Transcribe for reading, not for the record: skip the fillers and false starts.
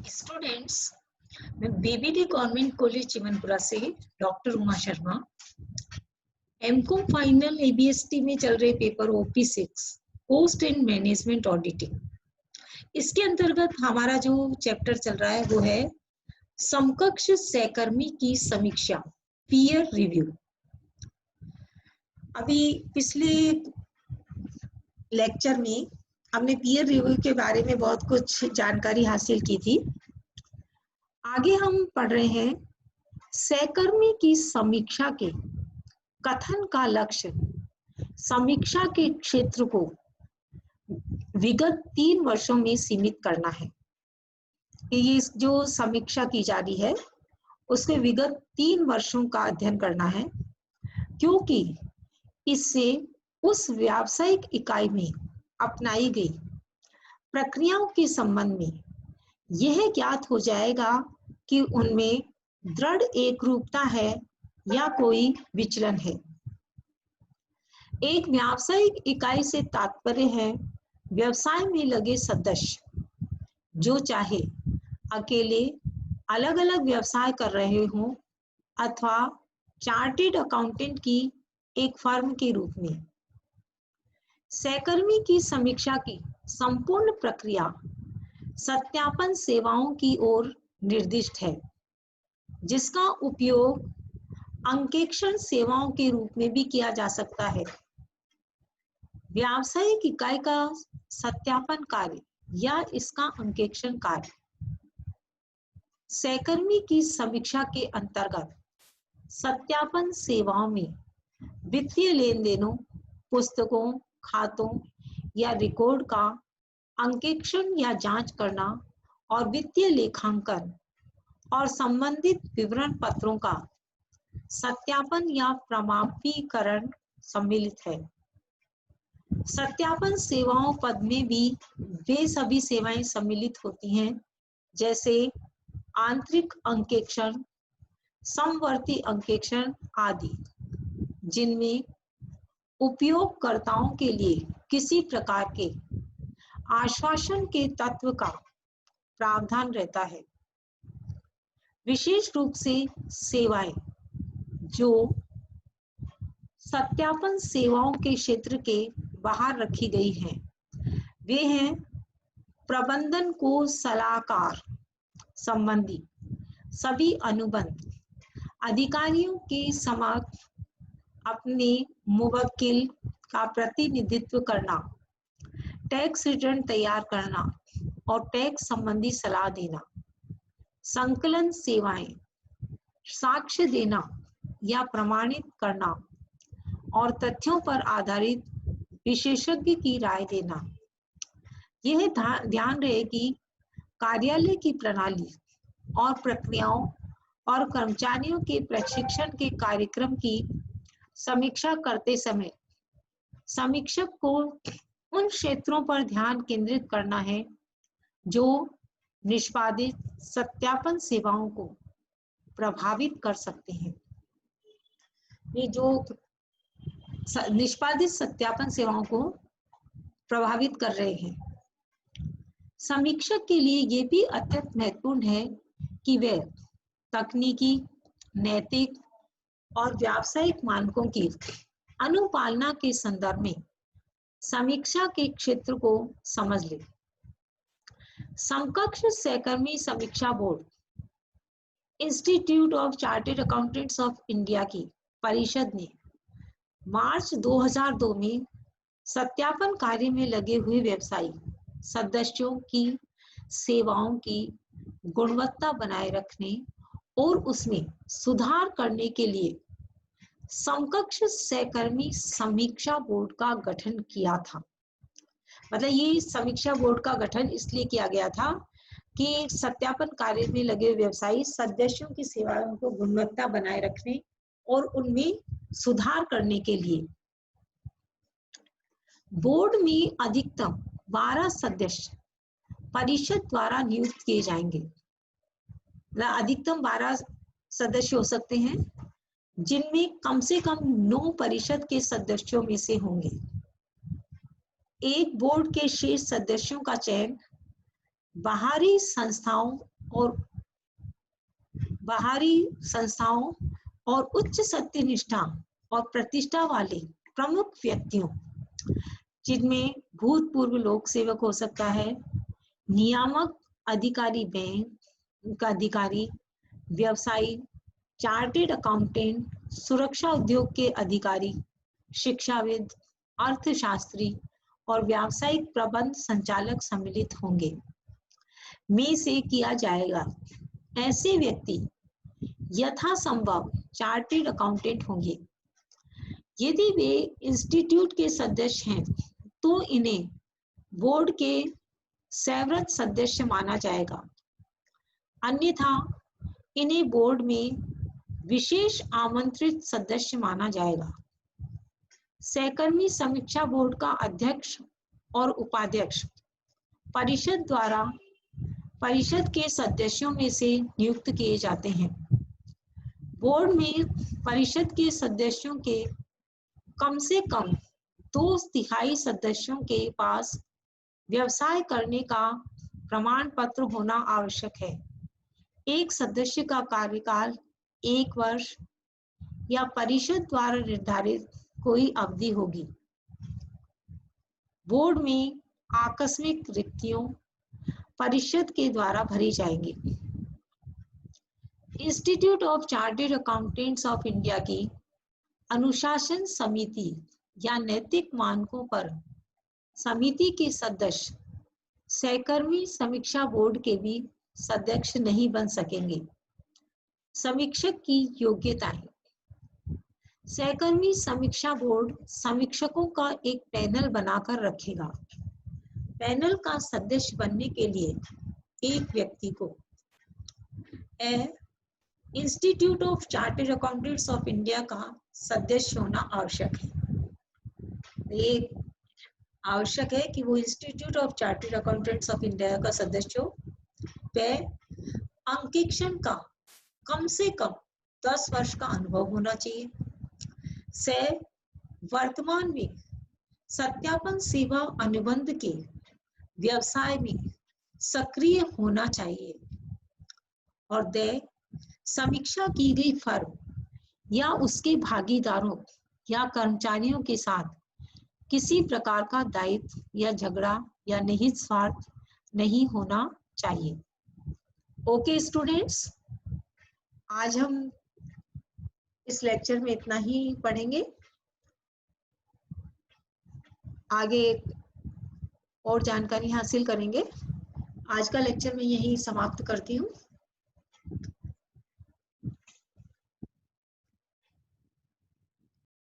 Students, मैं BBD government college Chimanpura से doctor Uma Sharma MCom final ABST में चल रहे paper OP6 post and management auditing, इसके अंतर्गत हमारा जो चैप्टर चल रहा है वो है समकक्ष सहकर्मी की समीक्षा, पीयर रिव्यू। अभी पिछले लेक्चर में हमने पीयर रिव्यू के बारे में बहुत कुछ जानकारी हासिल की थी। आगे हम पढ़ रहे हैं सहकर्मी की समीक्षा के कथन का लक्ष्य समीक्षा के क्षेत्र को विगत 3 वर्षों में सीमित करना है। ये जो समीक्षा की जा रही है उसके विगत 3 वर्षों का अध्ययन करना है, क्योंकि इससे उस व्यावसायिक इकाई में अपनाई गई प्रक्रियाओं के संबंध में यह ज्ञात हो जाएगा कि उनमें दृढ़ एकरूपता है या कोई विचलन है। एक व्यावसायिक इकाई से तात्पर्य है व्यवसाय में लगे सदस्य जो चाहे अकेले अलग अलग व्यवसाय कर रहे हों अथवा चार्टेड अकाउंटेंट की एक फर्म के रूप में। सहकर्मी की समीक्षा की संपूर्ण प्रक्रिया सत्यापन सेवाओं की ओर निर्दिष्ट है, जिसका उपयोग अंकेक्षण सेवाओं के रूप में भी किया जा सकता है। व्यावसायिक इकाई का सत्यापन कार्य या इसका अंकेक्षण कार्य सहकर्मी की समीक्षा के अंतर्गत सत्यापन सेवाओं में वित्तीय लेन देनों, पुस्तकों, खातों या रिकॉर्ड का अंकेक्षण या जांच करना और वित्तीय लेखांकन और संबंधित विवरण पत्रों का सत्यापन या प्रमाणीकरण सम्मिलित है। सत्यापन सेवाओं पद में भी वे सभी सेवाएं सम्मिलित होती हैं, जैसे आंतरिक अंकेक्षण, समवर्ती अंकेक्षण आदि, जिनमें उपयोगकर्ताओं के लिए किसी प्रकार के आश्वासन के तत्व का प्रावधान रहता है। विशेष रूप से सेवाएं जो सत्यापन सेवाओं के क्षेत्र के बाहर रखी गई हैं, वे हैं प्रबंधन को सलाहकार संबंधी सभी अनुबंध, अधिकारियों के समक्ष अपने मुवक्किल का प्रतिनिधित्व करना, टैक्स रिटर्न तैयार करना और टैक्स संबंधी सलाह देना, संकलन सेवाएं, साक्ष्य देना या प्रमाणित करना और तथ्यों पर आधारित विशेषज्ञ की राय देना। यह ध्यान रहे कि कार्यालय की प्रणाली और प्रक्रियाओं और कर्मचारियों के प्रशिक्षण के कार्यक्रम की समीक्षा करते समय समीक्षक को उन क्षेत्रों पर ध्यान केंद्रित करना है जो निष्पादित सत्यापन सेवाओं को प्रभावित कर सकते हैं। ये जो निष्पादित सत्यापन सेवाओं को प्रभावित कर रहे हैं, समीक्षक के लिए ये भी अत्यंत महत्वपूर्ण है कि वे तकनीकी, नैतिक और व्यावसायिक मानकों की अनुपालना के संदर्भ में समीक्षा के क्षेत्र को समझ ले। समकक्ष सहकर्मी समीक्षा board institute of chartered accountants of India की परिषद ने मार्च 2002 में सत्यापन कार्य में लगे हुए व्यवसायी सदस्यों की सेवाओं की गुणवत्ता बनाए रखने और उसमें सुधार करने के लिए समकक्ष सहकर्मी समीक्षा बोर्ड का गठन किया था। मतलब ये समीक्षा बोर्ड का गठन इसलिए किया गया था कि सत्यापन कार्य में लगे व्यवसायी सदस्यों की सेवाओं को गुणवत्ता बनाए रखने और उनमें सुधार करने के लिए बोर्ड में अधिकतम 12 सदस्य परिषद द्वारा नियुक्त किए जाएंगे। अधिकतम 12 सदस्य हो सकते हैं, जिनमें कम से कम 9 परिषद के सदस्यों में से होंगे। एक बोर्ड के शेष सदस्यों का चयन बाहरी संस्थाओं और बाहरी संस्थाओं और उच्च सत्यनिष्ठा और प्रतिष्ठा वाले प्रमुख व्यक्तियों, जिनमें भूतपूर्व लोक सेवक हो सकता है, नियामक अधिकारी बैंक का अधिकारी, व्यवसायी, चार्टेड अकाउंटेंट, सुरक्षा उद्योग के अधिकारी, शिक्षाविद, अर्थशास्त्री और व्यावसायिक प्रबंध संचालक सम्मिलित होंगे में से किया जाएगा। ऐसे व्यक्ति यथासंभव चार्टेड अकाउंटेंट होंगे। यदि वे इंस्टीट्यूट के सदस्य हैं तो इन्हें बोर्ड के सेवरत सदस्य माना जाएगा, अन्यथा इन्हें बोर्ड में विशेष आमंत्रित सदस्य माना जाएगा। सहकर्मी समीक्षा बोर्ड का अध्यक्ष और उपाध्यक्ष परिषद द्वारा परिषद के सदस्यों में से नियुक्त किए जाते हैं। बोर्ड में परिषद के सदस्यों के कम से कम 2/3 सदस्यों के पास व्यवसाय करने का प्रमाण पत्र होना आवश्यक है। एक सदस्य का कार्यकाल 1 वर्ष या परिषद द्वारा निर्धारित कोई अवधि होगी। बोर्ड में आकस्मिक रिक्तियों परिषद के द्वारा भरी जाएंगी। Institute of chartered accountants of India की अनुशासन समिति या नैतिक मानकों पर समिति के सदस्य सहकर्मी समीक्षा बोर्ड के भी सदस्य नहीं बन सकेंगे। समीक्षक की योग्यताएं। सहकर्मी समीक्षा बोर्ड समीक्षकों का एक पैनल बनाकर रखेगा। पैनल का सदस्य बनने के लिए एक व्यक्ति को institute of chartered accountants of India का सदस्य होना आवश्यक है। ये आवश्यक है कि वो institute of chartered accountants of India का सदस्य हो। वह अंकेक्षण का कम से कम 10 वर्ष का अनुभव होना चाहिए। से वर्तमान में सत्यापन सेवा अनुबंध के व्यवसाय में सक्रिय होना चाहिए और दे समीक्षा की गई फर्म या उसके भागीदारों या कर्मचारियों के साथ किसी प्रकार का दायित्व या झगड़ा या निहित स्वार्थ नहीं होना चाहिए। ओके स्टूडेंट्स, आज हम इस लेक्चर में इतना ही पढ़ेंगे। आगे और जानकारी हासिल करेंगे। आज का लेक्चर मैं यही समाप्त करती हूँ।